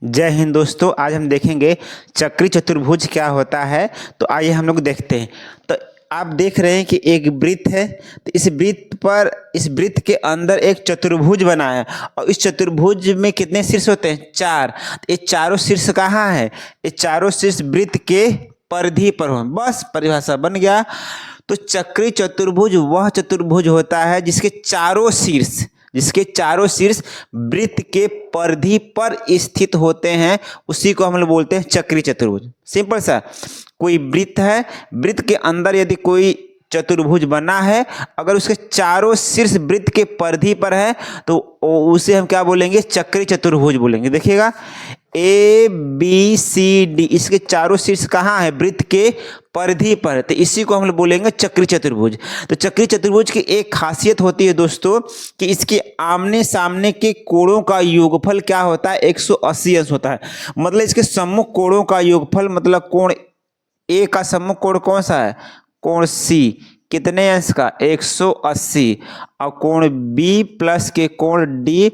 जय हिंद दोस्तों। आज हम देखेंगे चक्री चतुर्भुज क्या होता है। तो आइए हम लोग देखते हैं। तो आप देख रहे हैं कि एक वृत्त है। तो इस वृत्त के अंदर एक चतुर्भुज बना है और इस चतुर्भुज में कितने शीर्ष होते हैं? 4। तो ये चारों शीर्ष कहाँ है? ये चारों शीर्ष वृत्त के परिधि पर हो। बस परिभाषा बन गया। तो चक्री चतुर्भुज वह चतुर्भुज होता है जिसके चारों शीर्ष वृत्त के परिधि पर स्थित होते हैं, उसी को हम लोग बोलते हैं चक्री चतुर्भुज। सिंपल सा, कोई वृत्त है, वृत्त के अंदर यदि कोई चतुर्भुज बना है, अगर उसके चारों शीर्ष वृत्त के परिधि पर है तो उसे हम क्या बोलेंगे? चक्री चतुर्भुज बोलेंगे। देखिएगा, ए बी सी डी, इसके चारों शीर्ष कहाँ है? वृत्त के परिधि पर, तो इसी को हम लोग बोलेंगे चक्री चतुर्भुज। तो चक्री चतुर्भुज की एक खासियत होती है दोस्तों कि इसके आमने सामने के कोणों का योगफल क्या होता है? 180 अंश होता है। मतलब इसके सम्मुख कोणों का योगफल, मतलब कोण ए का सम्मुख कोण कौन सा है? कोण सी, कितने अंश का? 180। और कोण बी प्लस के कोण डी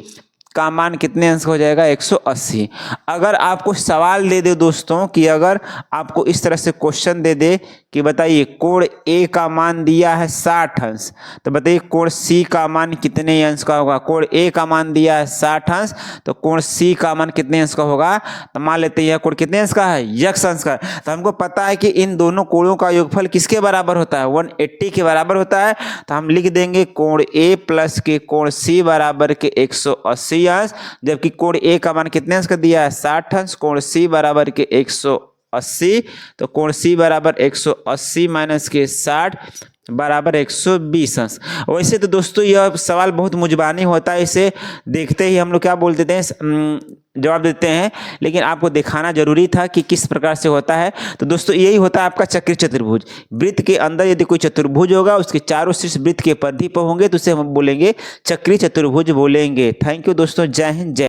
का मान कितने अंश का हो जाएगा? 180। अगर आपको सवाल दे दे दोस्तों कि अगर आपको इस तरह से क्वेश्चन दे दे कि बताइए कोण ए का मान दिया है 60 अंश, तो बताइए कोण सी का मान कितने अंश का होगा? कोण ए का मान दिया है 60 अंश, तो कोण सी का मान कितने अंश का होगा? तो मान लेते हैं यह कोण कितने अंश का है? यक्स अंश का। तो हमको पता है कि इन दोनों कोणों का योगफल किसके बराबर होता है? 180 के बराबर होता है। तो हम लिख देंगे कोण ए प्लस के कोण सी बराबर के 180 अंश, जबकि कोण ए का मान कितने अंश का दिया है? 60 अंश। कोण सी बराबर के 180, तो कोण सी बराबर 180 माइनस के 60 बराबर 120 अंश। वैसे तो दोस्तों यह सवाल बहुत मुजबानी होता है, इसे देखते ही हम लोग क्या बोल देते हैं? जवाब देते हैं, लेकिन आपको दिखाना जरूरी था कि किस प्रकार से होता है। तो दोस्तों यही होता है आपका चक्री चतुर्भुज। वृत्त के अंदर यदि कोई चतुर्भुज होगा, उसके चारों शीर्ष वृत्त के परिधि पर होंगे, तो उसे हम बोलेंगे चक्री चतुर्भुज बोलेंगे। थैंक यू दोस्तों। जय हिंद, जय।